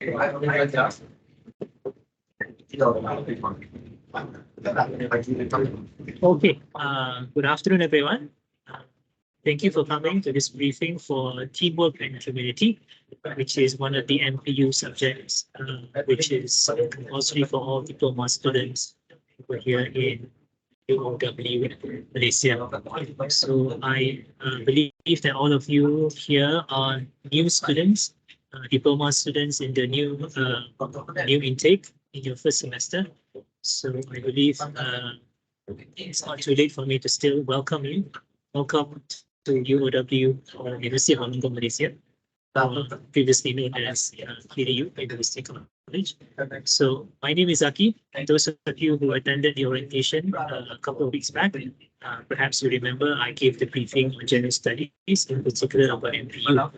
Okay, good afternoon, everyone. Thank you for coming to this briefing for teamwork and community, which is one of the MPU subjects, which is compulsory for all diploma students who are here in UOW, Malaysia. So I believe that all of you here are new students, diploma students in the new intake in your first semester. So I believe it's not too late for me to still welcome you. Welcome to UOW, University of Wollongong, Malaysia, previously known as KDU, University College. So my name is Zaki, and those of you who attended the orientation a couple of weeks back, perhaps you remember I gave the briefing on general studies, in particular about MPU.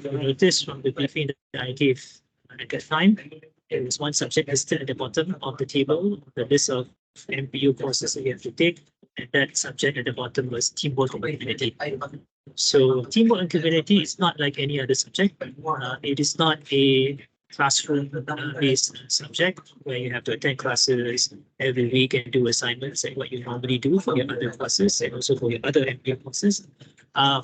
You notice from the briefing that I gave at that time, there was one subject listed at the bottom of the table, the list of MPU courses that you have to take, and that subject at the bottom was teamwork and community. So teamwork and community is not like any other subject. It is not a classroom-based subject where you have to attend classes every week and do assignments like what you normally do for your other courses and also for your other MPU courses.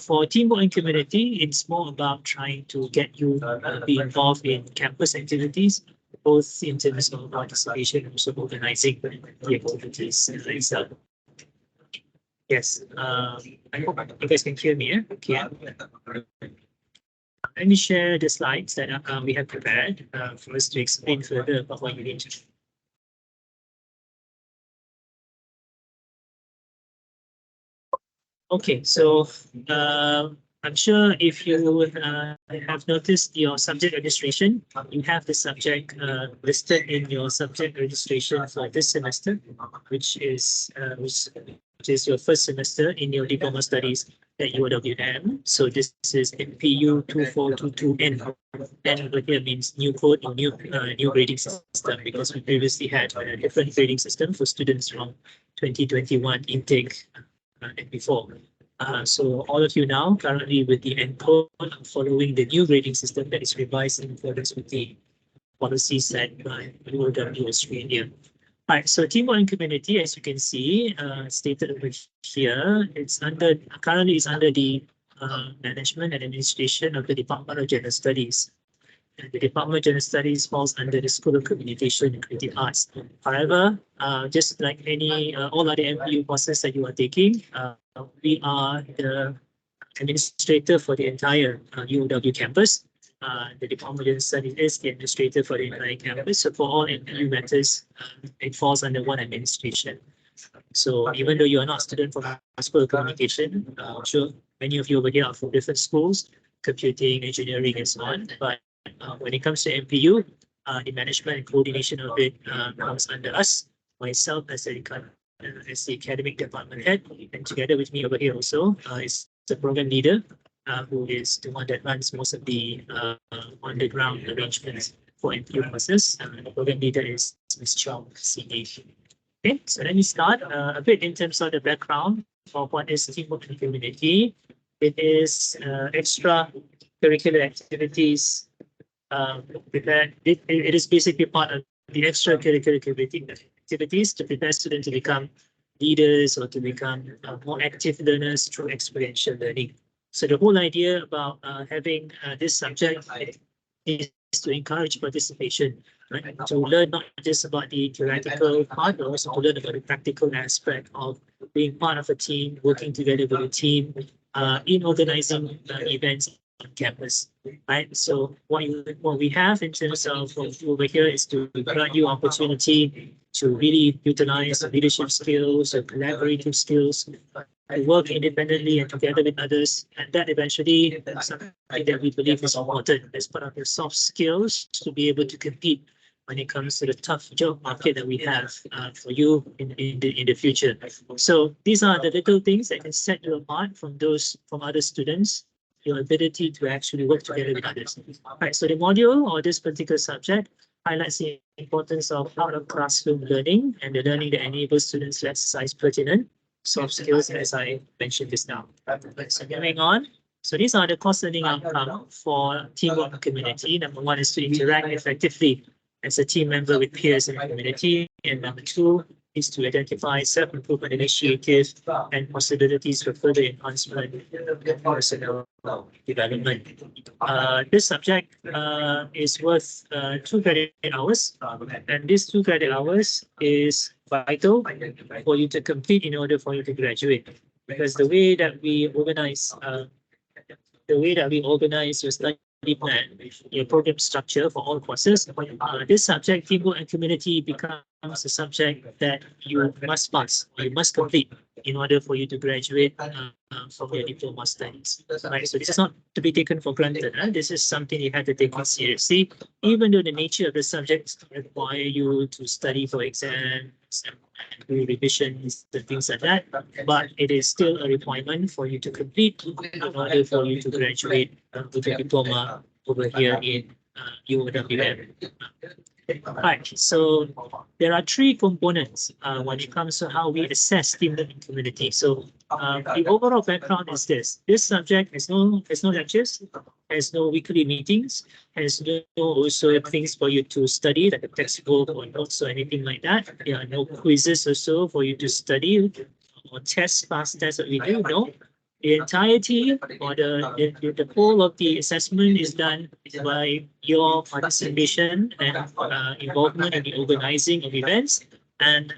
For teamwork and community, it's more about trying to get you be involved in campus activities, both in terms of participation and also organizing the activities itself. Yes, I hope you guys can hear me. Okay. Let me share the slides that we have prepared for us to explain further about what you need to do. Okay, so I'm sure if you have noticed your subject registration, you have the subject listed in your subject registration for this semester, which is your first semester in your diploma studies at UOWM. So this is MPU 2422N. N over here means new code or new grading system, because we previously had a different grading system for students from 2021 intake and before. So all of you now currently with the N code following the new grading system that is revised in accordance with the policy set by UOW Australia. All right, so teamwork and community, as you can see, stated over here, currently it's under the management and administration of the Department of General Studies. And the Department of General Studies falls under the School of Communication and Creative Arts. However, just like all other MPU courses that you are taking, we are the administrator for the entire UOW campus. The Department of General Studies is the administrator for the entire campus. So for all MPU matters, it falls under one administration. So even though you are not a student from the School of Communication, I'm sure many of you over here are from different schools, computing, engineering, and so on. But when it comes to MPU, the management and coordination of it comes under us, myself as the academic department head, and together with me over here also is the program leader, who is the one that runs most of the on-the-ground arrangements for MPU courses. The program leader is Ms. Chong, CD. Okay, so let me start a bit in terms of the background of what is teamwork and community. It is extracurricular activities. It is basically part of the extracurricular activities to prepare students to become leaders or to become more active learners through experiential learning. So the whole idea about having this subject is to encourage participation, right? To learn not just about the theoretical part, but also to learn about the practical aspect of being part of a team, working together with a team in organizing events on campus, right? So what we have in terms of over here is to grant you opportunity to really utilize leadership skills or collaborative skills, work independently and together with others, and that eventually is something that we believe is important as part of your soft skills to be able to compete when it comes to the tough job market that we have for you in the future. So these are the little things that can set you apart from other students, your ability to actually work together with others. All right, so the module or this particular subject highlights the importance of out-of-classroom learning and the learning that enables students to exercise pertinent soft skills, as I mentioned just now. So moving on, So these are the course learning outcomes for teamwork and community. Number one is to interact effectively as a team member with peers in the community. And number two is to identify self-improvement initiatives and possibilities for further enhancement of personal development. This subject is worth 2 credit hours, and these 2 credit hours is vital for you to complete in order for you to graduate. Because the way that we organize your study plan, your program structure for all courses, this subject, teamwork and community, becomes a subject that you must pass, you must complete in order for you to graduate from your diploma studies. Right? So this is not to be taken for granted. This is something you have to take it seriously, even though the nature of the subjects require you to study for exams and do revisions and things like that. But it is still a requirement for you to complete in order for you to graduate with a diploma over here in UOW. Right, so there are 3 components when it comes to how we assess teamwork and community. So the overall background is this. This subject has no lectures, has no weekly meetings, has no also things for you to study, like a textbook or notes or anything like that. There are no quizzes also for you to study or tests, past tests that we do. No. The entirety or the whole of the assessment is done by your participation and involvement in the organizing of events. And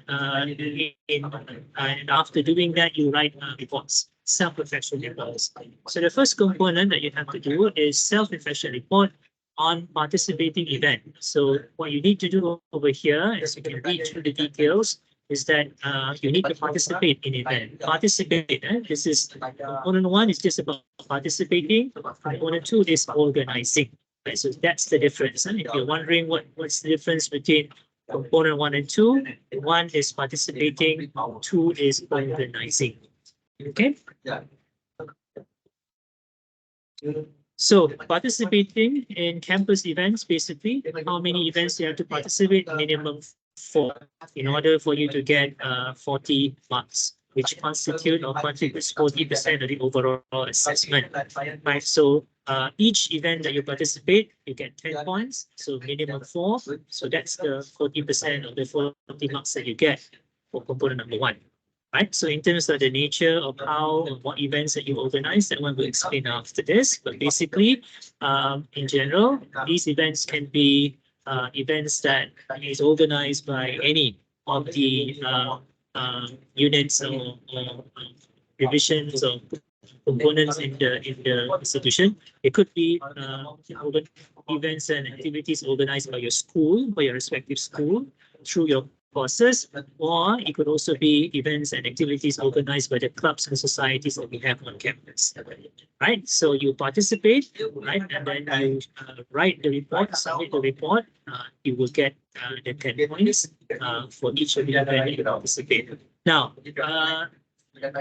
after doing that, you write reports, self-reflection reports. So the first component that you have to do is self-reflection report on participating event. So what you need to do over here, as you can read through the details, is that you need to participate in event. Participate. This is component 1 is just about participating. Component 2 is organizing. Right? So that's the difference. If you're wondering what's the difference between component 1 and 2, 1 is participating, 2 is organizing. Okay. So participating in campus events, basically, how many events you have to participate? Minimum 4 in order for you to get 40 marks, which constitute or contributes 40% of the overall assessment. Right. So each event that you participate, you get 10 points. So minimum 4. So that's the 40% of the 40 marks that you get for component number 1. Right. So in terms of the nature of how and what events that you organize, that one will explain after this. But basically, in general, these events can be events that is organized by any of the units or divisions or components in the institution. It could be events and activities organized by your school, by your respective school, through your courses, or it could also be events and activities organized by the clubs and societies that we have on campus. Right, so you participate, right, and then you write the report, submit the report. You will get the 10 points for each of the events you participate. Now,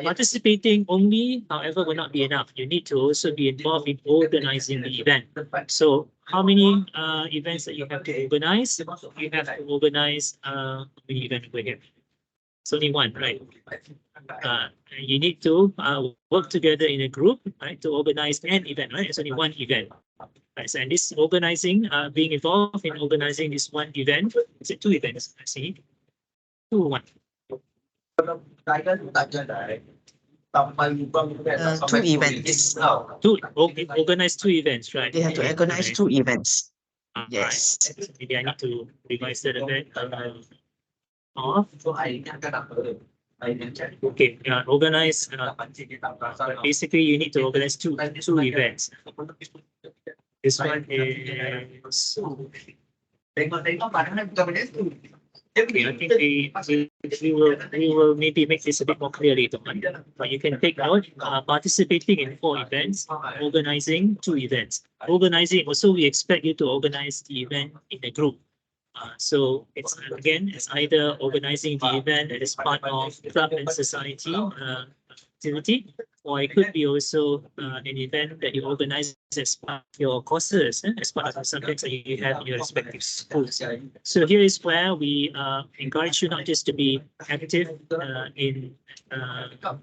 participating only, however, will not be enough. You need to also be involved in organizing the event. So how many events that you have to organize? You have to organize the event over here. It's only 1, right? You need to work together in a group, right, to organize an event, right? It's only 1 event. Right, so, and this organizing, being involved in organizing this 1 event, is it 2 events? I see. 2 or 1. 2 events. Organize 2 events, right? They have to organize 2 events. Yes. Yes. Maybe I need to revise that a bit. Okay, organize. Basically, you need to organize two events. This one is. Okay, I think we will maybe make this a bit more clear later on. But you can take note, participating in 4 events, organizing 2 events. Organizing, also we expect you to organize the event in a group. So it's either organizing the event that is part of club and society activity, or it could be also an event that you organize as part of your courses, as part of the subjects that you have in your respective schools. So here is where we encourage you not just to be active in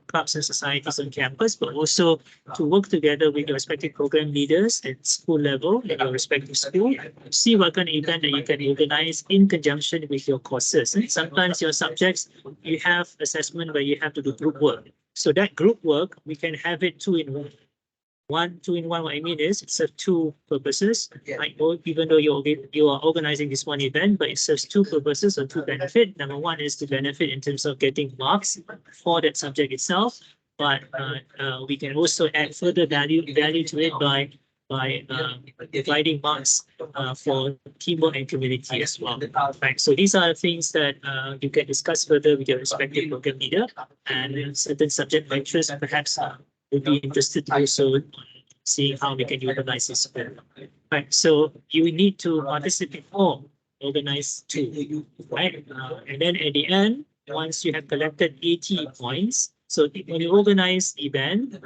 clubs and societies on campus, but also to work together with your respective program leaders at school level, at your respective school, see what kind of event that you can organize in conjunction with your courses. And sometimes your subjects, you have assessment where you have to do group work. So that group work, we can have it two in one. Two in one, what I mean is it serves two purposes. Like, even though you are organizing this one event, but it serves two purposes or two benefit. Number one is to benefit in terms of getting marks for that subject itself, but we can also add further value to it by dividing marks for teamwork and community as well. Right. So these are the things that you can discuss further with your respective program leader, and certain subject lecturers perhaps would be interested to also seeing how we can utilize this better. Right. So you need to participate or organize two, right? And then at the end, once you have collected 80 points, so when you organize event,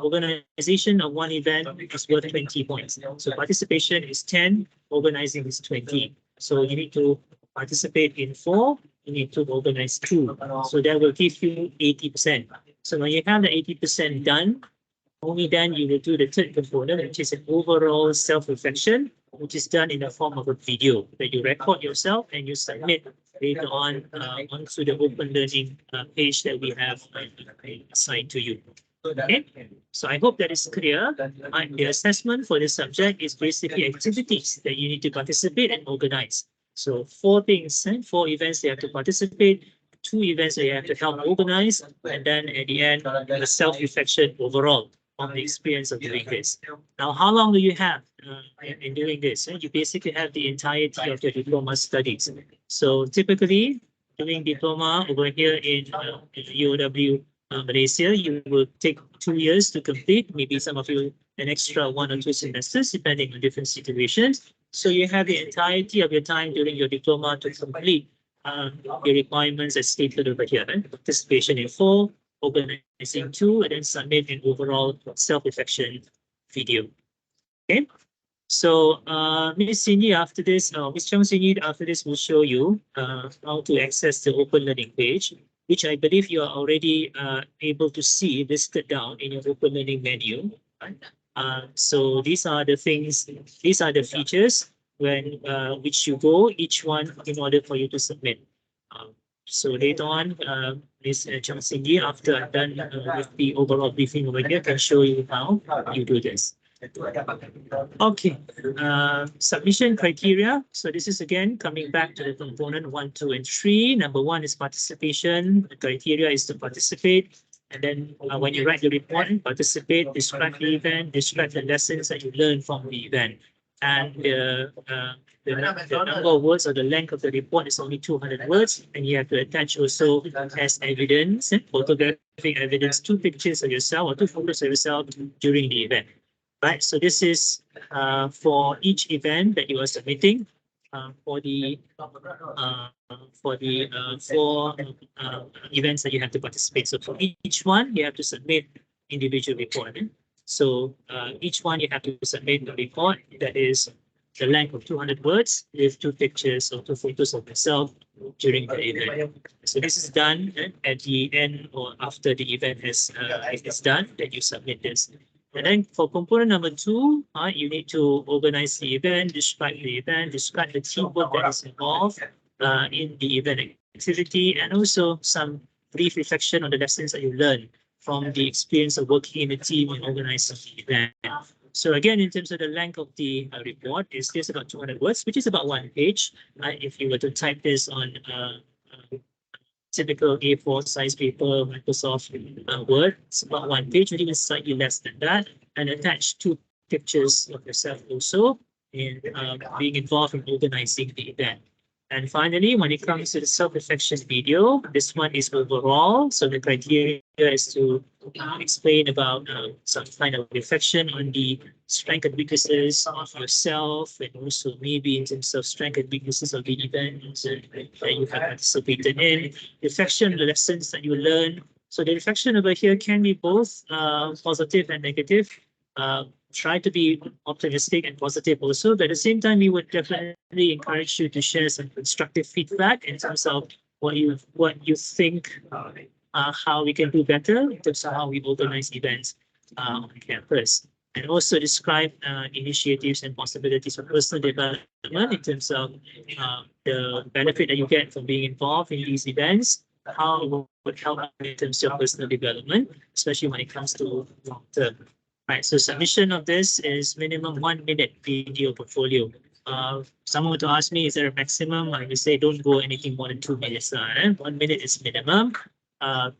organization of one event is worth 20 points. So participation is 10, organizing is 20. So you need to participate in 4, you need to organize 2. So that will give you 80%. So when you have the 80% done, only then you will do the third component, which is an overall self-reflection, which is done in the form of a video that you record yourself and you submit later on onto the open learning page that we have assigned to you. Okay, so I hope that is clear. The assessment for this subject is basically activities that you need to participate and organize. So 4 things, 4 events they have to participate, 2 events that you have to help organize, and then at the end, the self-reflection overall on the experience of doing this. Now, how long do you have in doing this? You basically have the entirety of your diploma studies. So typically, doing diploma over here in UOW Malaysia, you will take 2 years to complete, maybe some of you an extra 1 or 2 semesters, depending on different situations. So you have the entirety of your time during your diploma to complete the requirements as stated over here. Participation in 4, organizing 2, and then submit an overall self-reflection video. Okay. So Ms. Cindy after this, Ms. Chong Cindy after this will show you how to access the open learning page, which I believe you are already able to see listed down in your open learning menu. So these are the things, these are the features when which you go each one in order for you to submit. So later on, Ms. Chong Cindy, after I'm done with the overall briefing over here, can show you how you do this. Okay, submission criteria. So this is again coming back to the component 1, 2, and 3. Number 1 is participation. The criteria is to participate. And then when you write the report, participate, describe the event, describe the lessons that you learned from the event. And the number of words or the length of the report is only 200 words. And you have to attach also as evidence, photographic evidence, 2 pictures of yourself or 2 photos of yourself during the event. Right, so this is for each event that you are submitting for the 4 events that you have to participate. So for each one, you have to submit individual report. So each one you have to submit a report that is the length of 200 words with 2 pictures or 2 photos of yourself during the event. So this is done at the end or after the event is done, that you submit this. And then for component number 2, you need to organize the event, describe the teamwork that is involved in the event activity, and also some brief reflection on the lessons that you learned from the experience of working in a team and organizing the event. So again, in terms of the length of the report, is this about 200 words, which is about 1 page. If you were to type this on typical A4 size paper, Microsoft Word, it's about 1 page, or even slightly less than that, and attach 2 pictures of yourself also in being involved in organizing the event. And finally, when it comes to the self-reflection video, this one is overall. So the criteria is to explain about some kind of reflection on the strengths and weaknesses of yourself, and also maybe in terms of strengths and weaknesses of the event that you have participated in. Reflection on the lessons that you learn. So the reflection over here can be both positive and negative. Try to be optimistic and positive also, but at the same time, we would definitely encourage you to share some constructive feedback in terms of what you think, how we can do better in terms of how we organize events on campus, and also describe initiatives and possibilities for personal development in terms of the benefit that you get from being involved in these events, how it would help in terms of personal development, especially when it comes to long term. Right, so submission of this is minimum 1 minute video portfolio. Someone were to ask me, is there a maximum? I would say don't go anything more than 2 minutes. 1 minute is minimum.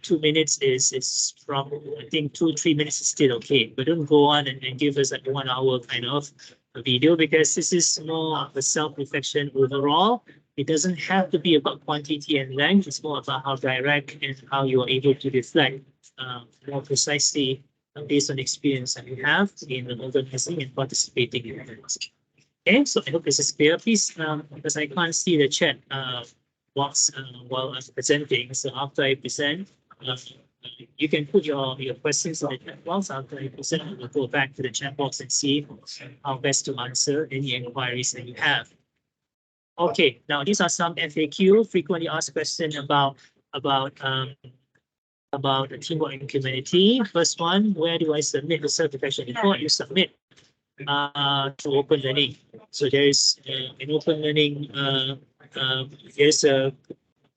2 minutes is from, I think 2-3 minutes is still okay, but don't go on and give us like 1 hour kind of a video, because this is more of a self-reflection overall. It doesn't have to be about quantity and length. It's more about how direct and how you are able to reflect more precisely based on the experience that you have in organizing and participating in events. Okay, so I hope this is clear. Please, because I can't see the chat box while I'm presenting. So after I present, you can put your questions in the chat box. After I present, we will go back to the chat box and see how best to answer any inquiries that you have. Okay, now these are some FAQ, frequently asked questions about the teamwork and community. First one, where do I submit the self-reflection report? You submit to Open Learning. So there is an Open Learning, there's a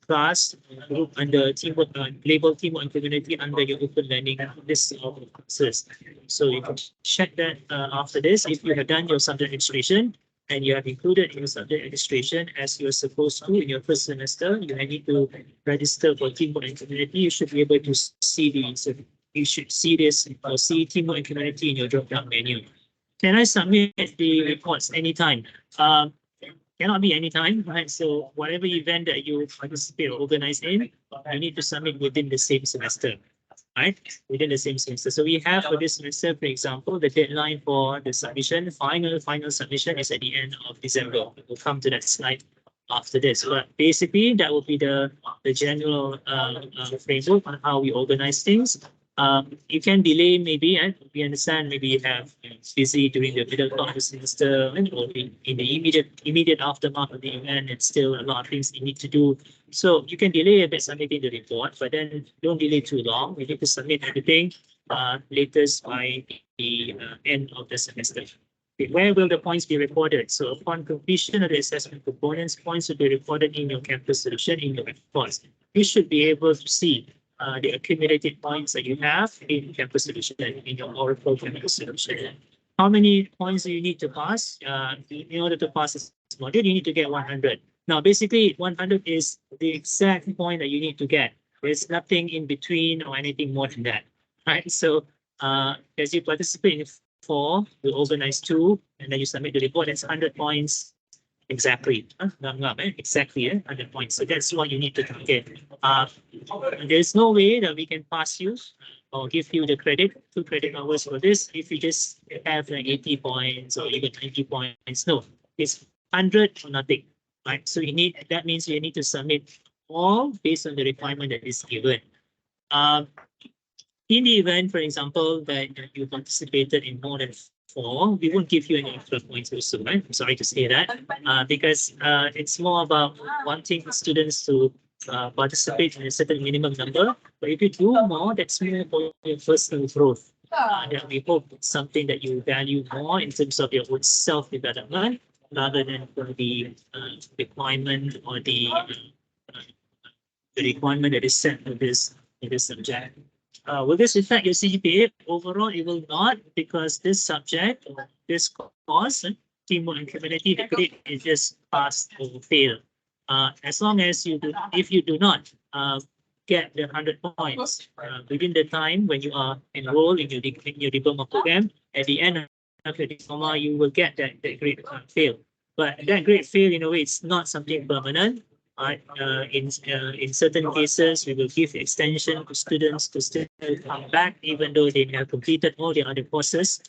class group under teamwork, label teamwork and community under your Open Learning list of courses. So you can check that after this. If you have done your subject registration and you have included in your subject registration as you're supposed to in your first semester, you need to register for teamwork and community. You should be able to see these. You should see this or see teamwork and community in your drop-down menu. Can I submit the reports anytime? Cannot be anytime, right? So whatever event that you participate or organize in, you need to submit within the same semester, right? Within the same semester. So we have for this semester, for example, the deadline for the submission, final submission is at the end of December. We'll come to that slide after this. But basically, that will be the general framework on how we organize things. You can delay maybe, and we understand maybe you have busy during the middle part of the semester or in the immediate aftermath of the event, and still a lot of things you need to do. So you can delay a bit submitting the report, but then don't delay too long. We need to submit everything latest by the end of the semester. Okay, where will the points be recorded? So upon completion of the assessment components, points will be recorded in your campus solution in your reports. You should be able to see the accumulated points that you have in campus solution, in your Oracle campus solution. How many points do you need to pass? In order to pass this module, you need to get 100. Now, basically, 100 is the exact point that you need to get. There's nothing in between or anything more than that, right? So as you participate in 4, you organize 2, and then you submit the report, that's 100 points. Exactly. Exactly 100 points. So that's what you need to target. There's no way that we can pass you or give you the credit, 2 credit hours for this if you just have like 80 points or even 90 points. No, it's 100 or nothing. Right. So that means you need to submit all based on the requirement that is given. In the event, for example, that you participated in more than 4, we won't give you any extra points also, right? I'm sorry to say that, because it's more about wanting the students to participate in a certain minimum number. But if you do more, that's more for your personal growth. That we hope it's something that you value more in terms of your own self-development, rather than for the requirement or the requirement that is set for this subject. Will this affect your CGPA? Overall, it will not, because this subject, or this course, teamwork and community, the grade is just pass or fail. As long as if you do not get the 100 points within the time when you are enrolled in your diploma program, at the end of your diploma, you will get that grade fail. But that grade fail, in a way, it's not something permanent. In certain cases, we will give extension to students to still come back, even though they have completed all the other courses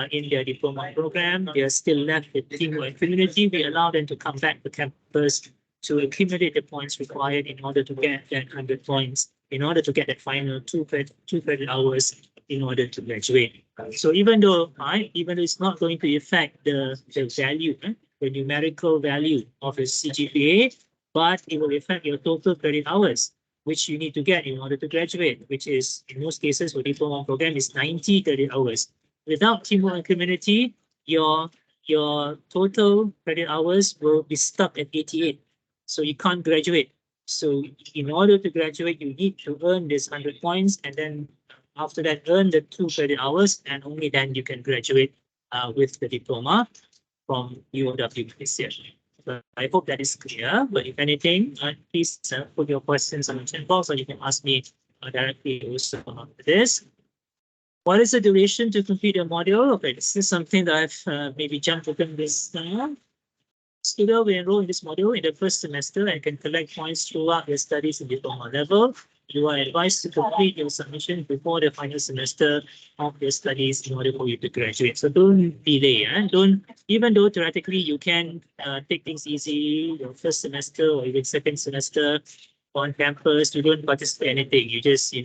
in their diploma program. They are still left with teamwork and community. We allow them to come back to campus to accumulate the points required in order to get that 100 points in order to get that final two credit hours in order to graduate. So even though it's not going to affect the value, the numerical value of your CGPA, but it will affect your total credit hours, which you need to get in order to graduate, which is in most cases for diploma program is 90 credit hours. Without teamwork and community, your total credit hours will be stuck at 88. So you can't graduate. So in order to graduate, you need to earn this 100 points, and then after that, earn the 2 credit hours, and only then you can graduate with the diploma from UOW this year. So I hope that is clear. But if anything, please put your questions on the chat box, or you can ask me directly also on this. What is the duration to complete a module? Okay, this is something that I've maybe jumped open this now. Student will enroll in this module in the first semester and can collect points throughout their studies in diploma level. You are advised to complete your submission before the final semester of your studies in order for you to graduate. So don't delay. Don't, even though theoretically you can take things easy your first semester or even second semester on campus, you don't participate in anything. You just,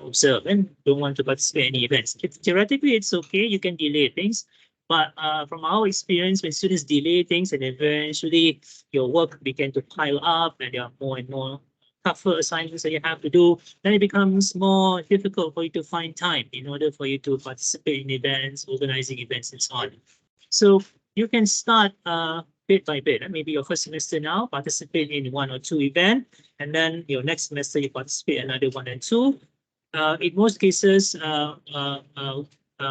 observe and don't want to participate in any events. Theoretically, it's okay. You can delay things. But from our experience, when students delay things and eventually your work began to pile up and there are more and more tougher assignments that you have to do, then it becomes more difficult for you to find time in order for you to participate in events, organizing events, and so on. So you can start bit by bit. Maybe your first semester now, participate in 1 or 2 events, and then your next semester you participate in another 1 and 2. In most cases,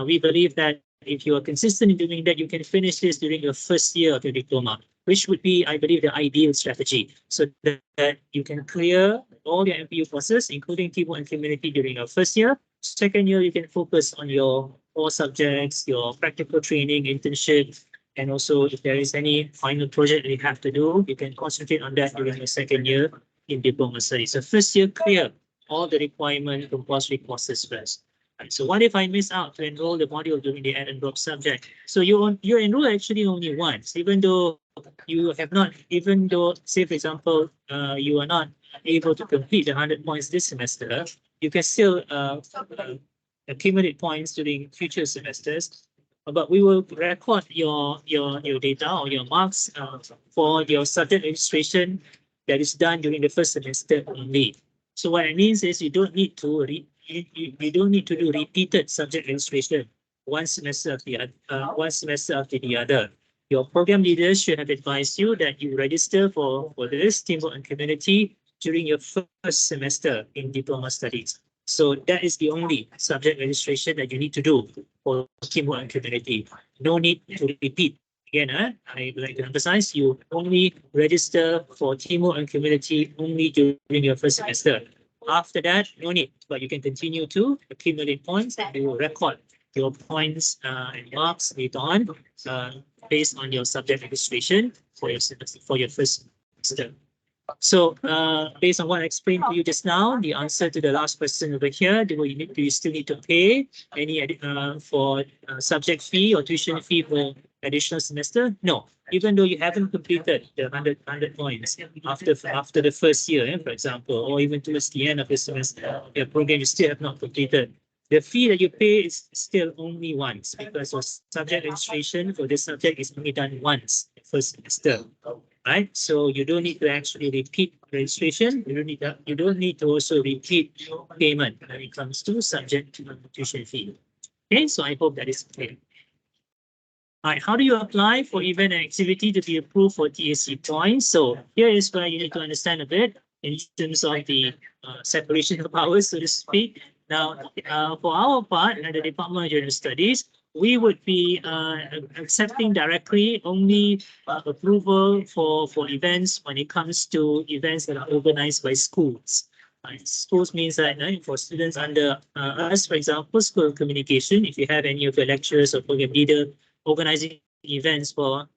we believe that if you are consistent in doing that, you can finish this during your first year of your diploma, which would be, I believe, the ideal strategy, so that you can clear all your MPU courses, including teamwork and community during your first year. Second year, you can focus on your core subjects, your practical training, internship, and also if there is any final project that you have to do, you can concentrate on that during your second year in diploma studies. So first year, clear all the requirement compulsory courses first. Right, so what if I miss out to enroll the module during the add and drop subject? So you enroll actually only once, even though you have not, even though, say for example, you are not able to complete the 100 points this semester, you can still accumulate points during future semesters. But we will record your data or your marks for your subject registration that is done during the first semester only. So what it means is you don't need to you don't need to do repeated subject registration one semester after the other. Your program leaders should have advised you that you register for this teamwork and community during your first semester in diploma studies. So that is the only subject registration that you need to do for teamwork and community. No need to repeat. Again, I would like to emphasize, you only register for teamwork and community only during your first semester. After that, no need, but you can continue to accumulate points and you will record your points and marks later on based on your subject registration for your semester, for your first semester. So based on what I explained to you just now, the answer to the last question over here, do you still need to pay any for subject fee or tuition fee for additional semester? No, even though you haven't completed the 100 points after the first year, for example, or even towards the end of the semester, your program you still have not completed. The fee that you pay is still only once because your subject registration for this subject is only done once the first semester. Right, so you don't need to actually repeat registration. You don't need to also repeat payment when it comes to subject to tuition fee. Okay, so I hope that is clear. All right, how do you apply for event and activity to be approved for TAC points? So here is where you need to understand a bit in terms of the separation of powers, so to speak. Now, for our part, the Department of General Studies, we would be accepting directly only approval for events when it comes to events that are organized by schools. Schools means that for students under us, for example, School of Communication, if you have any of your lecturers or program leader organizing events for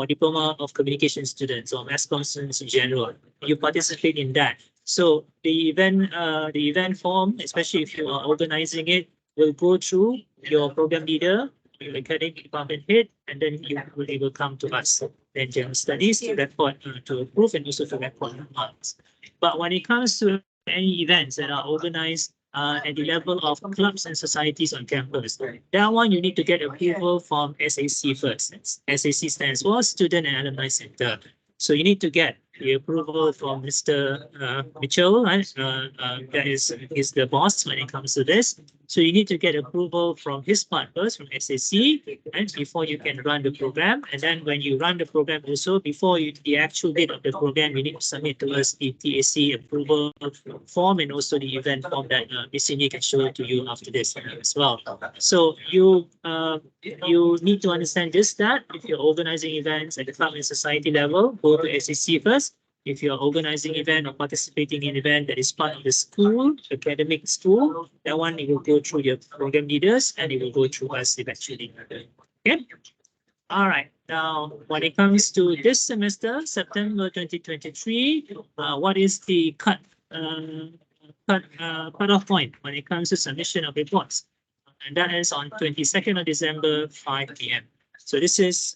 Diploma of Communication students or mass comm students in general, you participate in that. So the event form, especially if you are organizing it, will go through your program leader, your academic department head, and then it will come to us. Then general studies to record, to approve, and also to record marks. But when it comes to any events that are organized at the level of clubs and societies on campus, that one you need to get approval from SAC first. SAC stands for Student and Alumni Center. So you need to get the approval from Mr. Mitchell, right? That is the boss when it comes to this. So you need to get approval from his part first, from SAC, and before you can run the program. And then when you run the program also, before the actual date of the program, you need to submit to us the TAC approval form and also the event form that Ms. Cindy can show it to you after this as well. So you need to understand just that if you're organizing events at the club and society level, go to SAC first. If you're organizing event or participating in event that is part of the school, academic school, that one it will go through your program leaders and it will go through us eventually. Okay. All right. Now, when it comes to this semester, September 2023, what is the cutoff point when it comes to submission of reports? And that is on 22nd of December, 5 p.m. So this is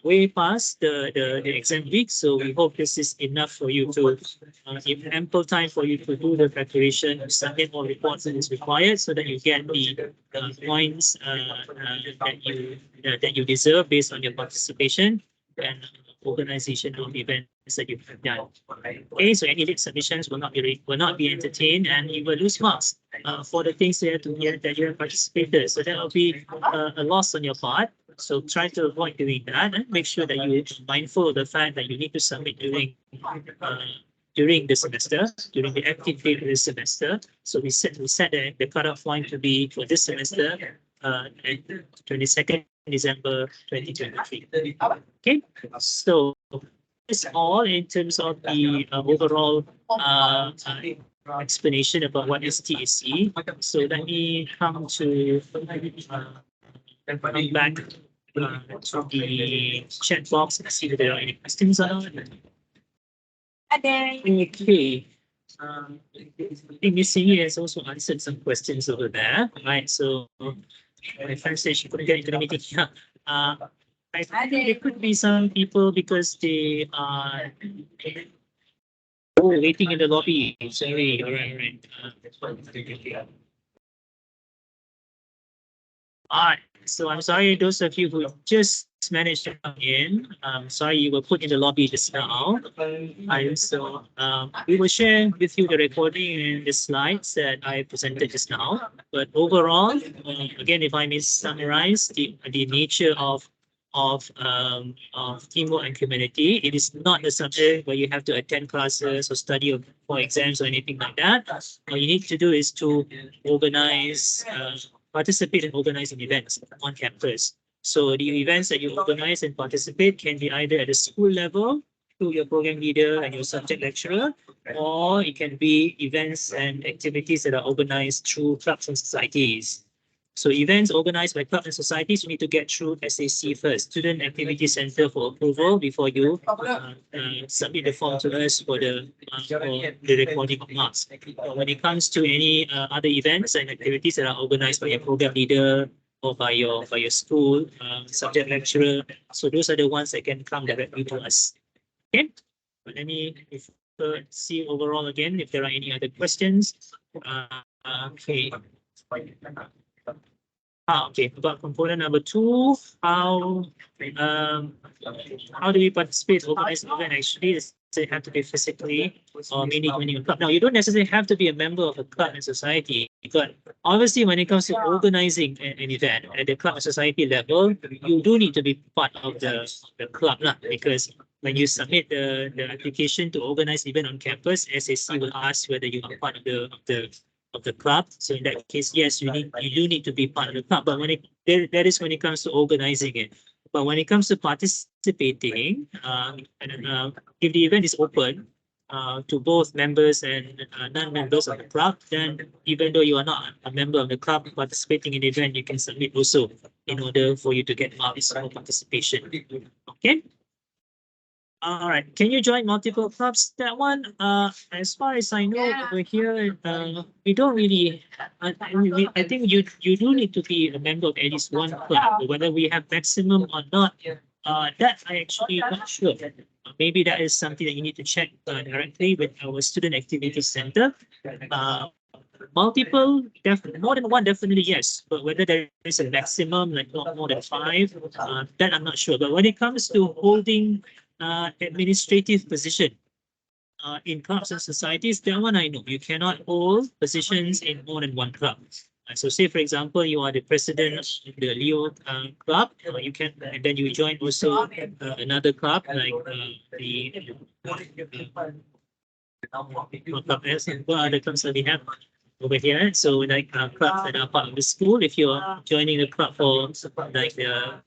way past the exam week. So we hope this is enough for you to give ample time for you to do the preparation, submit more reports that is required, so that you get the points that you deserve based on your participation and organization of events that you have done. Okay, so any late submissions will not be entertained, and you will lose marks for the things that you have participated. So that will be a loss on your part. So try to avoid doing that, and make sure that you're mindful of the fact that you need to submit during the semester, during the active date of the semester. So we set the cutoff line to be for this semester, 22nd December 2023. Okay, so it's all in terms of the overall explanation about what is TAC. So let me come to come back to the chat box and see if there are any questions or not. Okay. I think Miss Cindy has also answered some questions over there, right? So my friend said she couldn't get into the meeting. Yeah. I think there could be some people because they are waiting in the lobby. Sorry, all right. All right. So I'm sorry, those of you who just managed to come in. Sorry, you were put in the lobby just now. We will share with you the recording and the slides that I presented just now. But overall, again, if I may summarize the nature of teamwork and community, it is not a subject where you have to attend classes or study for exams or anything like that. All you need to do is to organize. Participate in organizing events on campus. So the events that you organize and participate can be either at the school level through your program leader and your subject lecturer, or it can be events and activities that are organized through clubs and societies. So events organized by clubs and societies, you need to get through SAC first, Student Activity Center, for approval before you submit the form to us for the recording of marks. When it comes to any other events and activities that are organized by your program leader or by your school subject lecturer, so those are the ones that can come directly to us. Okay, but let me see overall again if there are any other questions. Okay. Okay, about component number 2, how do we participate organize an event? Actually, does it have to be physically or meaning a club? Now, you don't necessarily have to be a member of a club and society, but obviously when it comes to organizing an event at the club and society level, you do need to be part of the club, because when you submit the application to organize event on campus, SAC will ask whether you are part of the club. So in that case, yes, you do need to be part of the club. But that is when it comes to organizing it. But when it comes to participating, if the event is open to both members and non-members of the club, then even though you are not a member of the club participating in the event, you can submit also in order for you to get marks for participation. Okay. All right. Can you join multiple clubs? That one, as far as I know, over here, we don't really. I think you do need to be a member of at least one club. Whether we have maximum or not, that I actually not sure. Maybe that is something that you need to check directly with our student activity center. Uh, Multiple, more than one, definitely yes. But whether there is a maximum, like not more than five, that I'm not sure. But when it comes to holding administrative position in clubs and societies, that one I know. You cannot hold positions in more than one club. So say, for example, you are the president of the Leo club, you can, and then you join also another club like the club S, and what other clubs that we have over here. So like clubs that are part of the school, if you're joining the club for like the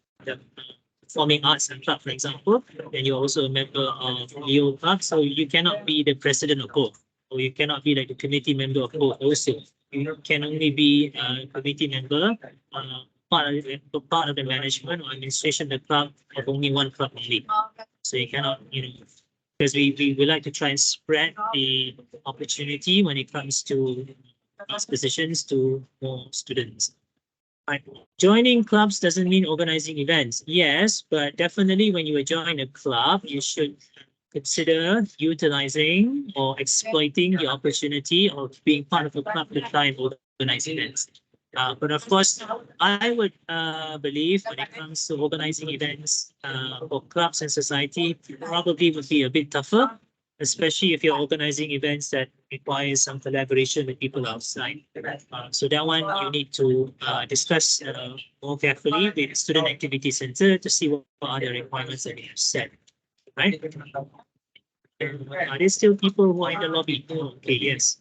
performing arts and club, for example, then you're also a member of Leo Club. So you cannot be the president of both, or you cannot be like the committee member of both also. You can only be a committee member, part of the management or administration of the club of only one club only. So you cannot, because we like to try and spread the opportunity when it comes to these positions to more students. Right. Joining clubs doesn't mean organizing events. Yes, but definitely when you join a club, you should consider utilizing or exploiting the opportunity of being part of a club to try and organize events. But of course, I would believe when it comes to organizing events for clubs and society, probably would be a bit tougher, especially if you're organizing events that require some collaboration with people outside. So that one you need to discuss more carefully with Student Activity Center to see what are the requirements that they have set. Right? Are there still people who are in the lobby? Okay, yes.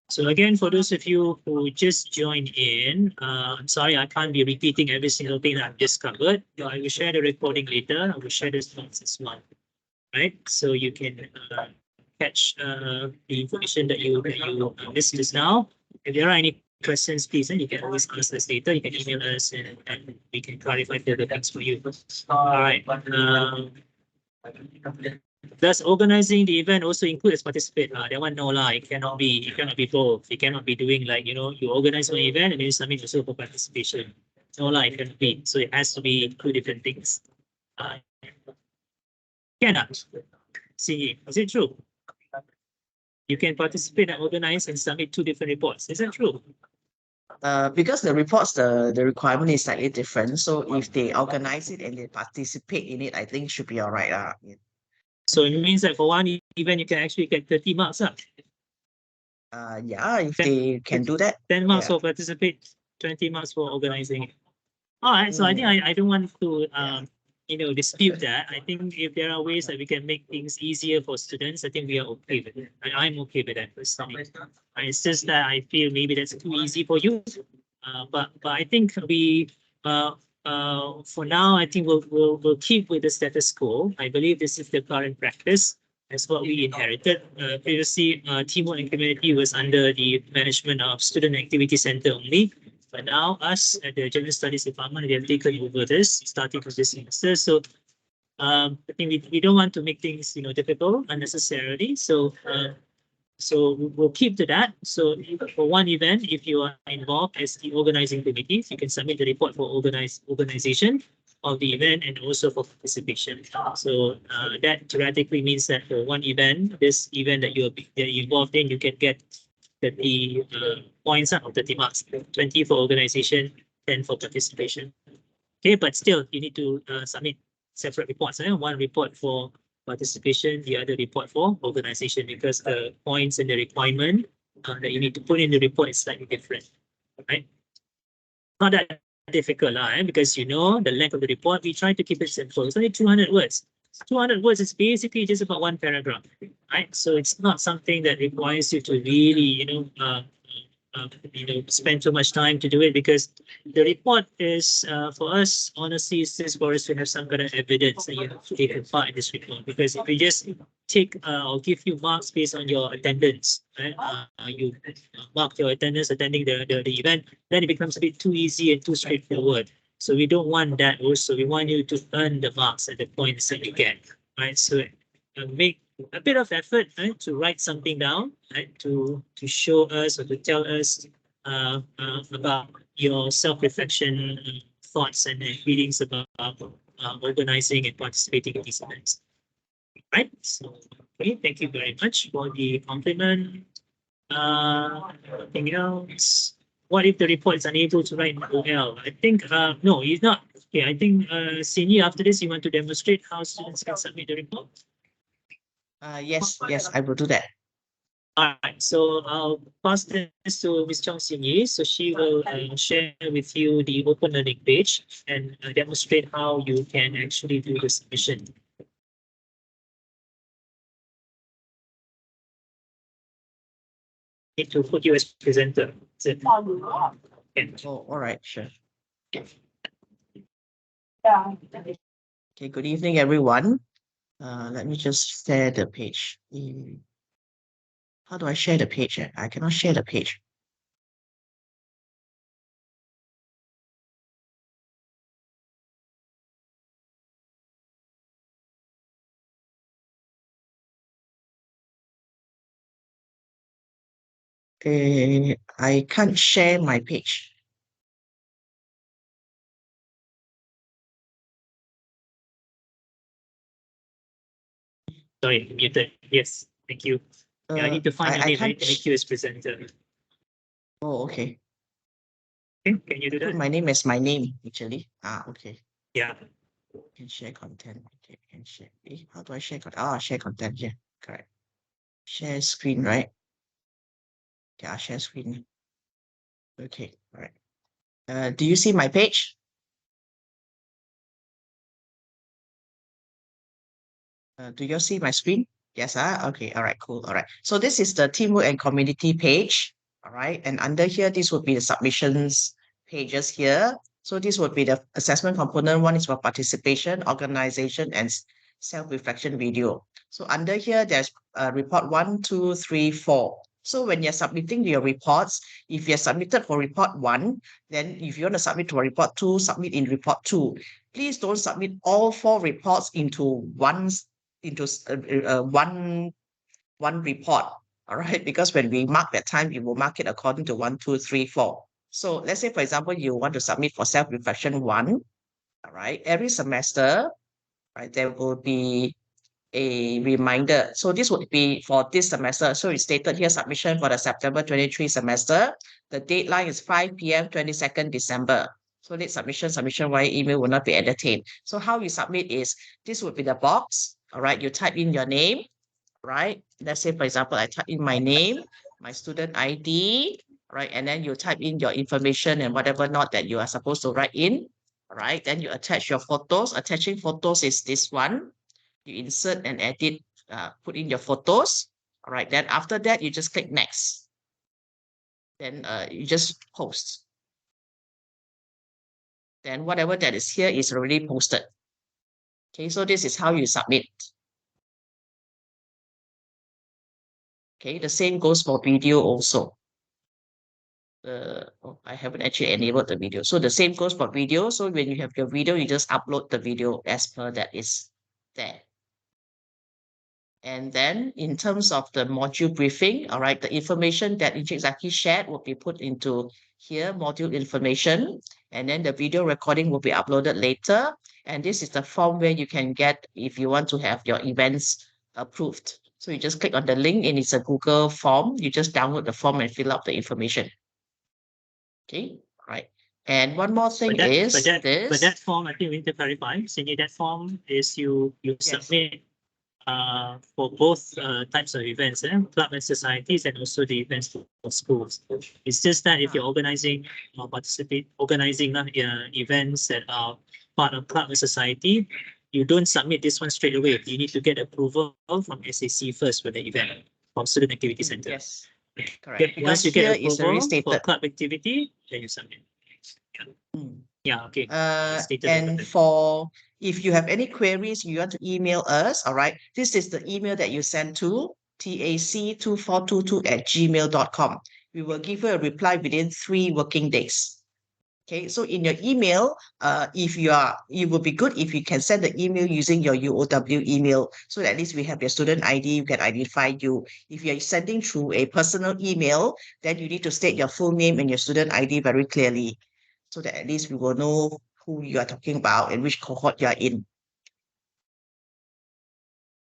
So again, for those of you who just joined in, I'm sorry, I can't be repeating every single thing that I've just covered. I will share the recording later. I will share the slides as well, right? So you can catch the information that you missed just now. If there are any questions, please, and you can always ask us later. You can email us and we can clarify further things for you. All right. Does organizing the event also include as participate? That one no lah. It cannot be both. It cannot be doing like, you organize an event and then you submit also for participation. No lah, it cannot be. So it has to be two different things. Cannot. See, is it true? You can participate and organize and submit two different reports. Is that true? Because the reports, the requirement is slightly different. So if they organize it and they participate in it, I think it should be all right. Yeah. So it means that for one event, you can actually get 30 marks. Yeah, if they can do that. 10 marks for participate, 20 marks for organizing it. All right, so I think I don't want to dispute that. I think if there are ways that we can make things easier for students, I think we are okay with it. I'm okay with that personally. It's just that I feel maybe that's too easy for you. But I think we for now, I think we'll keep with the status quo. I believe this is the current practice. That's what we inherited. Previously, Teamwork and Community was under the management of Student Activity Center only. But now us at the General Studies Department, we have taken over this starting from this semester. So I think we don't want to make things difficult unnecessarily. So we'll keep to that. So for one event, if you are involved as the organizing committee, you can submit the report for organization of the event and also for participation. So that theoretically means that for one event, this event that you're involved in, you can get 30 points out of 30 marks, 20 for organization, 10 for participation. Okay, but still you need to submit separate reports. One report for participation, the other report for organization, because the points and the requirement that you need to put in the report is slightly different, right? Not that difficult, because the length of the report, we try to keep it simple. It's only 200 words. 200 words is basically just about one paragraph, right? So it's not something that requires you to really, spend too much time to do it, because the report is, for us, honestly, is just for us to have some kind of evidence that you have taken part in this report. Because if we just take or give you marks based on your attendance, right? You mark your attendance attending the event, then it becomes a bit too easy and too straightforward. So we don't want that. Also, we want you to earn the marks at the points that you get, right? So make a bit of effort, right, to write something down, right, to show us or to tell us about your self-reflection, thoughts and feelings about organizing and participating in these events. Right. So, okay, thank you very much for the compliment. Anything else? What if the report is unable to write in OL? I think no, he's not. Okay, I think Sini, after this, you want to demonstrate how students can submit the report. Yes, I will do that. All right, so I'll pass this to Ms. Chong Xin Yi. So she will share with you the open learning page and demonstrate how you can actually do the submission. Need to put you as presenter. Okay. Oh, all right, sure. Yeah. Okay, good evening, everyone. Let me just share the page. How do I share the page? I cannot share the page. Okay, I can't share my page. Sorry, muted. Yes, thank you. Yeah, I need to find your name, right? Make you as presenter. Oh, okay. Okay, can you do Put that? my name as my name, actually. Okay. Yeah. Can share content. Okay, can share. How do I share content? Share content. Yeah, correct. Share screen, right? Yeah, share screen. Okay, all right. Do you see my page? Do you see my screen? Yes, okay, all right, cool. All right. So this is the teamwork and community page. All right. And under here, this would be the submissions pages here. So this would be the assessment component. One is for participation, organization, and self-reflection video. So under here, there's report 1, 2, 3, 4. So when you're submitting your reports, if you're submitted for report 1, then if you want to submit to a report 2, submit in report 2. Please don't submit all 4 reports into one report. All right, because when we mark that time, we will mark it according to 1, 2, 3, 4. So let's say, for example, you want to submit for self-reflection 1. All right, every semester, right, there will be a reminder. So this would be for this semester. So it's stated here, submission for the September 23 semester. The deadline is 5 p.m. 22nd December. So late submission via email will not be entertained. So how you submit is, this would be the box. All right, you type in your name, right? Let's say, for example, I type in my name, my student ID, right? And then you type in your information and whatever not that you are supposed to write in, right? Then you attach your photos. Attaching photos is this one. You insert and edit, put in your photos. All right, then after that, you just click next. Then you just post. Then whatever that is here is already posted. Okay, so this is how you submit. Okay, the same goes for video also. I haven't actually enabled the video. So the same goes for video. So when you have your video, you just upload the video as per that is there. And then in terms of the module briefing, all right, the information that Zaki shared will be put into here, module information, and then the video recording will be uploaded later. And this is the form where you can get if you want to have your events approved. So you just click on the link and it's a Google form. You just download the form and fill out the information. Okay, right. And one more thing is this. But that form, I think we need to clarify. Cindy, that form is you submit for both types of events, club and societies, and also the events for schools. It's just that if you're organizing or organizing events that are part of club and society, you don't submit this one straight away. You need to get approval from SAC first for the event, from Student Activity Center. Yes. Correct. Yep. Once you get Here is already approval for stated. club activity, then you submit. Yeah, okay. Stated And over there. for if you have any queries, you want to email us, all right? This is the email that you send to tac2422@gmail.com. We will give you a reply within 3 working days. Okay, so in your email, it would be good if you can send the email using your UOW email, so that at least we have your student ID, we can identify you. If you're sending through a personal email, then you need to state your full name and your student ID very clearly, so that at least we will know who you are talking about and which cohort you are in.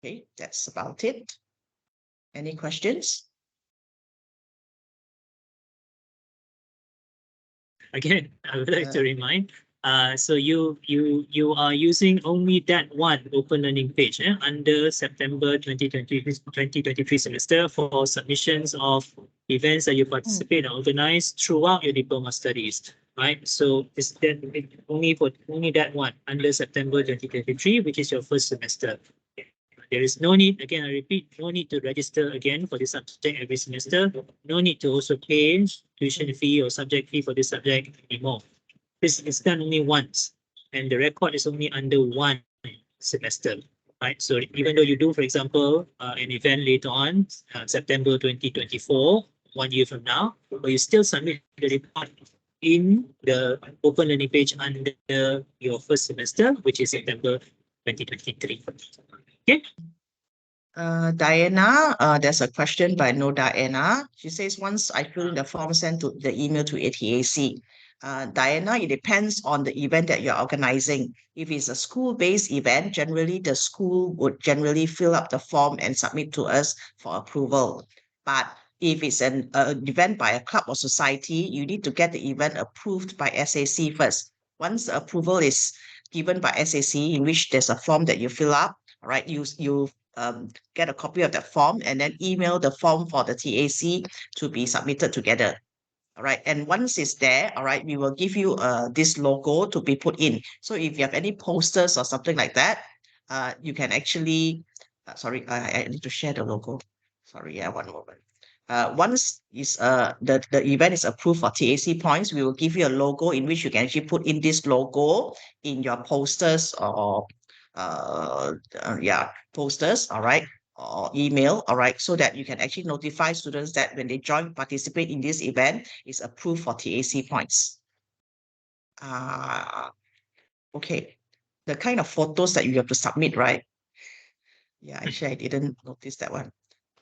Okay, that's about it. Any questions? Again, I would like to remind, so you are using only that one open learning page under September 2023 semester for submissions of events that you participate and organize throughout your diploma studies, right? So it's that only that one under September 2023, which is your first semester. There is no need, again, I repeat, no need to register again for this subject every semester. No need to also pay tuition fee or subject fee for this subject anymore. This is done only once, and the record is only under one semester, right? So even though you do, for example, an event later on, September 2024, 1 year from now, but you still submit the report in the open learning page under your first semester, which is September 2023. Okay. Diana, there's a question by No Diana. She says, once I fill in the form, send to the email to ATAC. Diana, it depends on the event that you're organizing. If it's a school-based event, generally the school would generally fill up the form and submit to us for approval. But if it's an event by a club or society, you need to get the event approved by SAC first. Once the approval is given by SAC, in which there's a form that you fill up, all right, you get a copy of that form and then email the form for the TAC to be submitted together. All right. And once it's there, all right, we will give you this logo to be put in. So if you have any posters or something like that, you can actually, sorry, I need to share the logo. Sorry, yeah, one moment. Once the event is approved for TAC points, we will give you a logo in which you can actually put in this logo in your posters or posters, all right, or email, all right, so that you can actually notify students that when they participate in this event, is approved for TAC points. Okay, the kind of photos that you have to submit, right? Yeah, actually, I didn't notice that one.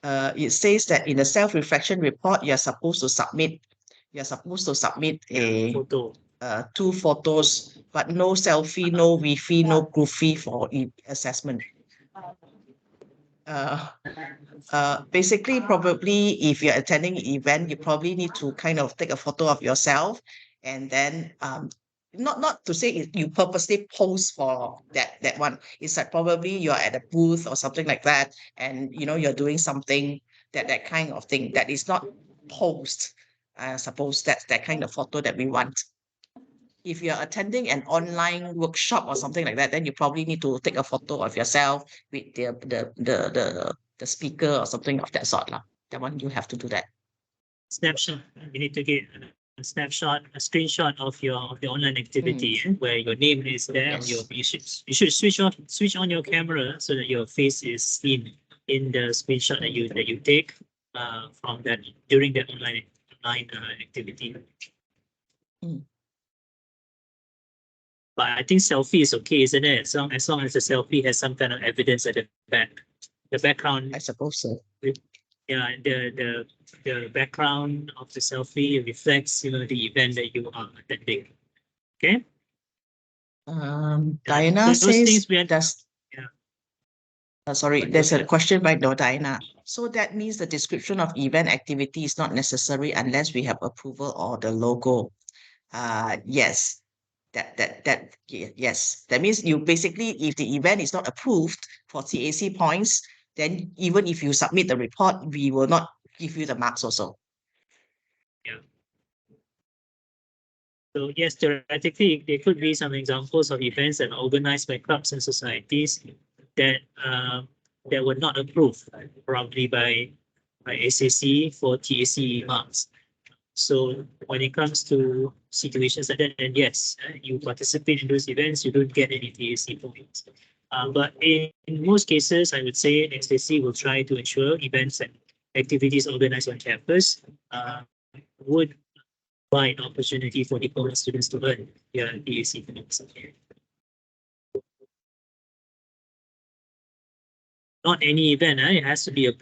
It says that in the self-reflection report, you're supposed to submit a photo. 2 photos, but no selfie, no Wi-Fi, no groupie for assessment. Basically, probably if you're attending an event, you probably need to kind of take a photo of yourself, and then not to say you purposely pose for that one. It's like probably you're at a booth or something like that, and you're doing something that kind of thing that is not posed. I suppose that's that kind of photo that we want. If you're attending an online workshop or something like that, then you probably need to take a photo of yourself with the speaker or something of that sort. That one you have to do that. Snapshot. You need to get a snapshot, a screenshot of your online activity where your name is there. Yes. You should switch on your camera so that your face is seen in the screenshot that you take from that during that online activity. But I think selfie is okay, isn't it? As long as the selfie has some kind of evidence at the back, the background. I suppose so. Yeah, the background of the selfie reflects, the event that you are attending. Okay. Diana says, sorry, But there's a question by Diana. So that means the description of event activity is not necessary unless we have approval or the logo. Yes. Yes. That means you basically, if the event is not approved for TAC points, then even if you submit the report, we will not give you the marks also. Yeah. So yes, theoretically, there could be some examples of events that are organized by clubs and societies that were not approved, probably by by SAC for TAC marks. So when it comes to situations like that, then yes, you participate in those events, you don't get any TAC points. But in most cases, I would say SAC will try to ensure events and activities organized on campus would provide opportunity for diploma students to earn their TAC points. Not any event, it has to be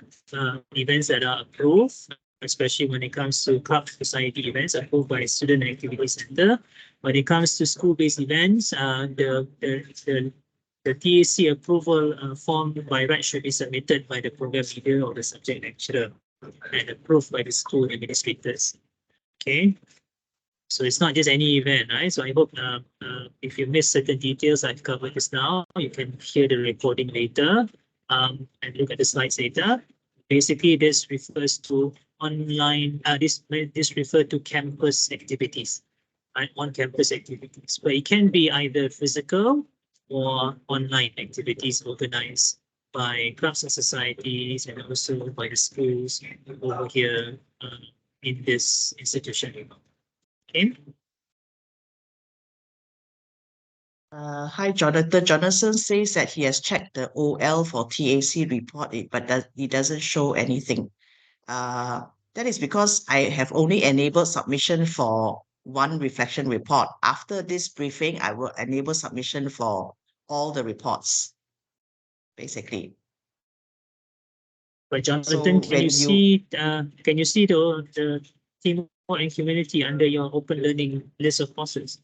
events that are approved, especially when it comes to club society events approved by Student Activity Center. When it comes to school-based events, the TAC approval form by right should be submitted by the program leader or the subject lecturer and approved by the school administrators. Okay. So it's not just any event, right? So I hope if you miss certain details I've covered just now, you can hear the recording later and look at the slides later. Basically, this refers to online, this refers to campus activities, right? On-campus activities, but it can be either physical or online activities organized by clubs and societies and also by the schools over here in this institution. Okay. Hi, Jonathan. Jonathan says that he has checked the OL for TAC report, but he doesn't show anything. That is because I have only enabled submission for one reflection report. After this briefing, I will enable submission for all the reports, basically. But Jonathan, So can you see the teamwork and community under your open learning list of courses?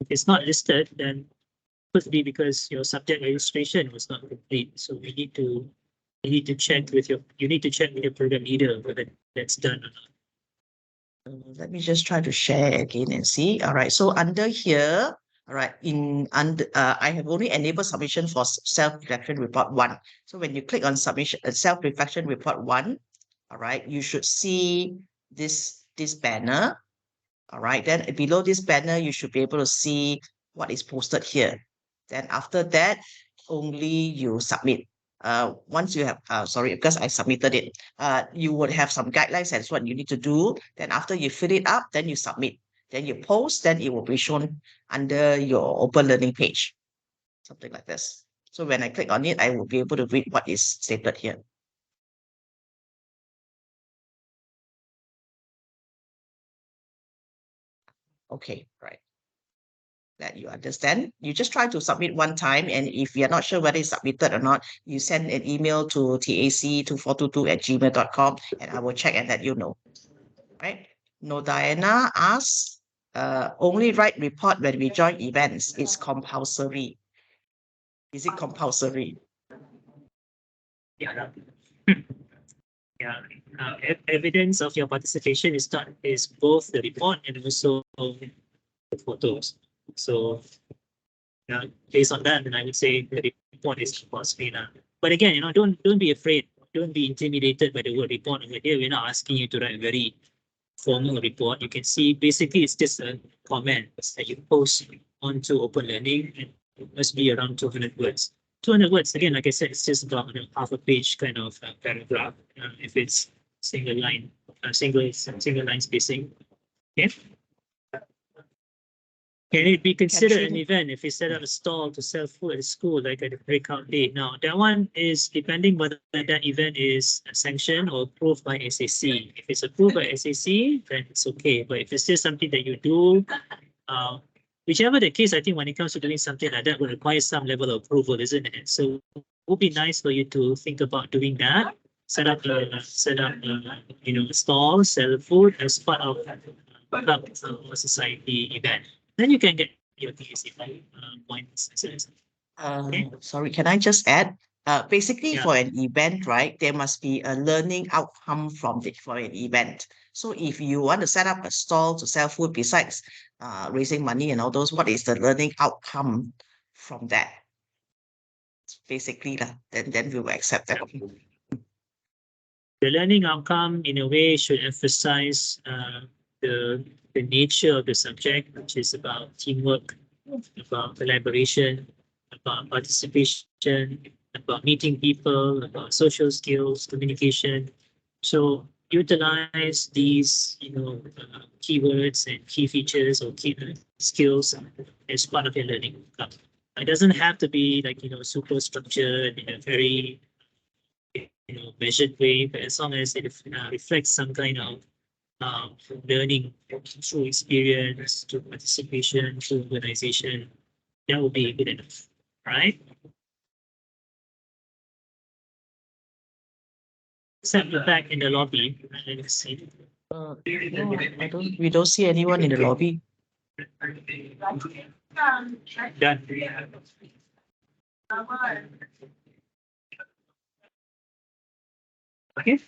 If it's not listed, then could be because your subject registration was not complete. So you need to check with your program leader whether that's done or not. Let me just try to share again and see. All right. So under here, all right, I have only enabled submission for self-reflection report 1. So when you click on submission, self-reflection report 1, all right, you should see this banner. All right. Then below this banner, you should be able to see what is posted here. Then after that, only you submit. Once you have, sorry, because I submitted it, you would have some guidelines as what you need to do. Then after you fill it up, then you submit. Then you post, then it will be shown under your open learning page. Something like this. So when I click on it, I will be able to read what is stated here. Okay, right. That you understand. You just try to submit one time, and if you're not sure whether it's submitted or not, you send an email to tac2422@gmail.com and I will check and let you know. Right? No, Diana asks, only write report when we join events. It's compulsory. Is it compulsory? Yeah. Yeah. Evidence of your participation is both the report and also the photos. So based on that, then I would say the report is compulsory now. But again, don't be afraid. Don't be intimidated by the word report over here. We're not asking you to write a very formal report. You can see basically it's just a comment that you post onto open learning, and it must be around 200 words. 200 words, again, like I said, it's just about half a page kind of paragraph if it's single line spacing. Okay. Can it be considered an event if you set up a stall to sell food at school, like at a breakout day? Now, that one is depending whether that event is sanctioned or approved by SAC. If it's approved by SAC, then it's okay. But if it's just something that you do, whichever the case, I think when it comes to doing something like that, will require some level of approval, isn't it? So it would be nice for you to think about doing that. Set up a stall, sell food as part of club or society event. Then you can get your TAC points. Sorry, can I just add? Basically, for an event, right, there must be a learning outcome for an event. So if you want to set up a stall to sell food besides raising money and all those, what is the learning outcome from that? Basically, then we will accept that. The learning outcome, in a way, should emphasize the nature of the subject, which is about teamwork, about collaboration, about participation, about meeting people, about social skills, communication. So utilize these, keywords and key features or key skills as part of your learning. It doesn't have to be like, super structured in a very, measured way, but as long as it reflects some kind of um, learning through experience, through participation, through organization, that will be good enough, right? Except the back in the lobby. Let's see. No, we don't see anyone in the lobby. Done. Okay.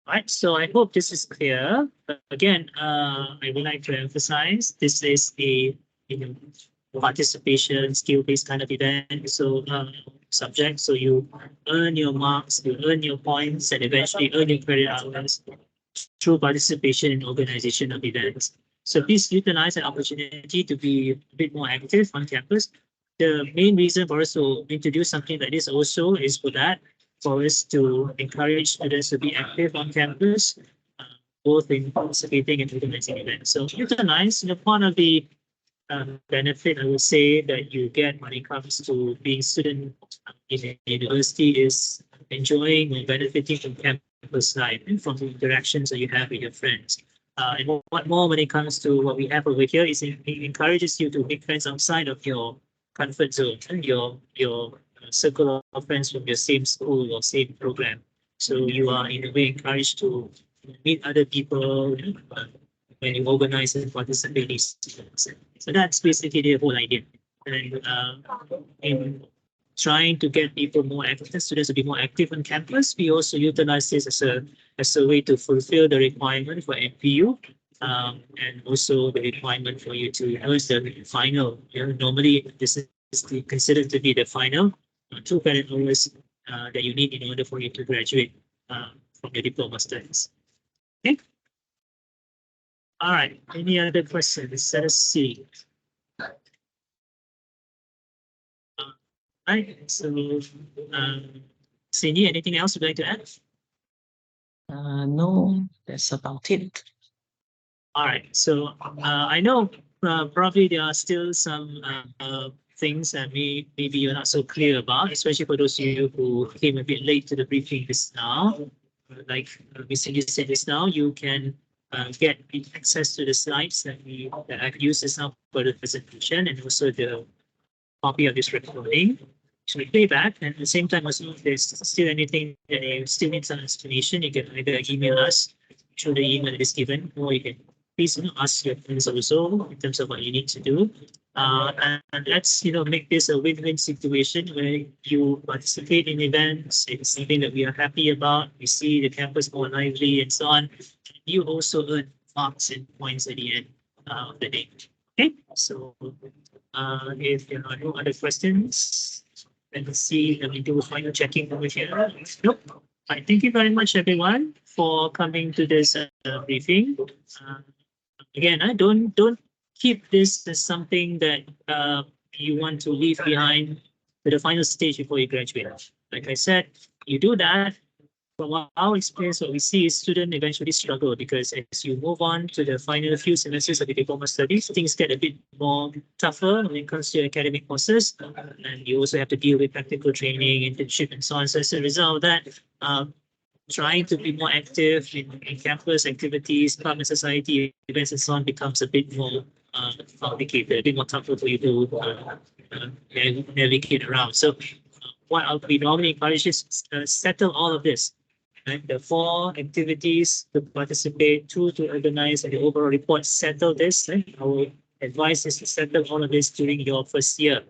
Right, so I hope this is clear. But again, I would like to emphasize this is a participation skill-based kind of event. So subject, so you earn your marks, you earn your points, and eventually earn your credit hours through participation in organization of events. So please utilize an opportunity to be a bit more active on campus. The main reason for us to introduce something like this also is for us to encourage students to be active on campus, uh, both in participating and organizing events. So utilize, part of the benefit I would say that you get when it comes to being student in a university is enjoying or benefiting from campus life and from the interactions that you have with your friends. And what more when it comes to what we have over here is it encourages you to make friends outside of your comfort zone and your circle of friends from your same school or same program. So you are in a way encouraged to meet other people when you organize and participate in these events. So that's basically the whole idea. And in trying to get people more active, students to be more active on campus, we also utilize this as a way to fulfill the requirement for MPU. And also the requirement for you to use the final. Normally, this is considered to be the final 2 credit hours that you need in order for you to graduate from your diploma studies. Okay. All right. Any other questions? Let us see. Right. So, Cindy, anything else you'd like to add? No, that's about it. All right. So I know probably there are still some things that maybe you're not so clear about, especially for those of you who came a bit late to the briefing just now. Like Ms. Cindy said just now, you can get access to the slides that I've used just now for the presentation and also the copy of this recording. So we play back, and at the same time, also, if there's still anything that you still need some explanation, you can either email us through the email that is given, or you can please ask your friends also in terms of what you need to do. And let's make this a win-win situation where you participate in events. It's something that we are happy about. We see the campus more lively and so on. You also earn marks and points at the end of the day. Okay, so if there are no other questions, let me see. Let me do a final checking over here. Nope. Thank you very much, everyone, for coming to this briefing. Again, don't keep this as something that you want to leave behind to the final stage before you graduate. Like I said, you do that. From our experience, what we see is students eventually struggle because as you move on to the final few semesters of the diploma studies, things get a bit more tougher when it comes to academic courses. And you also have to deal with practical training, internship, and so on. So as a result of that, trying to be more active in campus activities, club and society events, and so on becomes a bit more complicated, a bit more tougher for you to navigate around. So what we normally encourage is settle all of this. Right? The 4 activities to participate, 2 to organize, and the overall report, settle this. Right? Our advice is to settle all of this during your first year.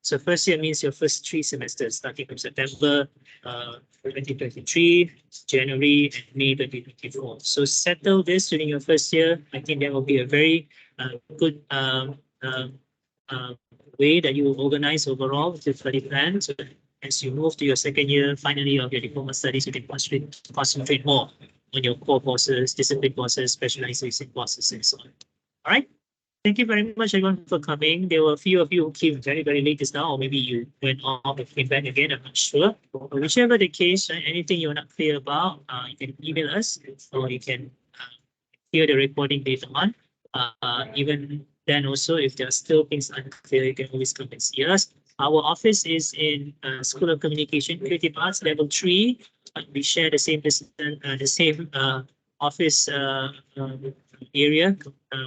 So first year means your first 3 semesters, starting from September 2023, January, and May 2024. So settle this during your first year. I think that will be a very good way that you will organize overall with your study plan. So as you move to your second year, final year of your diploma studies, you can concentrate more on your core courses, discipline courses, specialization courses, and so on. All right. Thank you very much, everyone, for coming. There were a few of you who came very, very late just now, or maybe you went off and came back again. I'm not sure. But whichever the case, anything you're not clear about, you can email us, or you can hear the recording later on. Even then, also, if there are still things unclear, you can always come and see us. Our office is in School of Communication, Creative Arts, Level 3. We share the same office area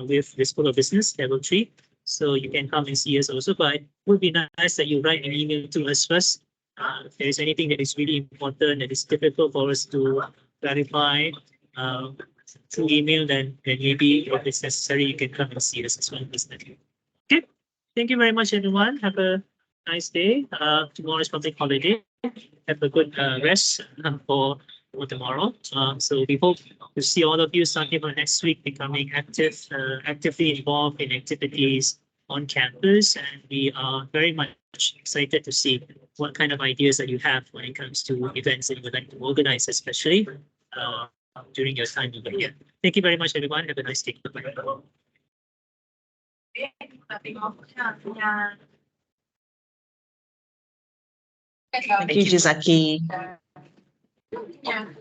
with the School of Business, Level 3. So you can come and see us also, but it would be nice that you write an email to us first. If there is anything that is really important, that is difficult for us to clarify through email, then maybe if it's necessary, you can come and see us as well personally. Okay. Thank you very much, everyone. Have a nice day. Tomorrow is public holiday. Have a good rest for tomorrow. So we hope to see all of you starting from next week becoming actively involved in activities on campus. And we are very much excited to see what kind of ideas that you have when it comes to events that you would like to organize, especially during your time over here. Thank you very much, everyone. Have a nice day. Bye-bye. Thank you, Jizaki. Yeah.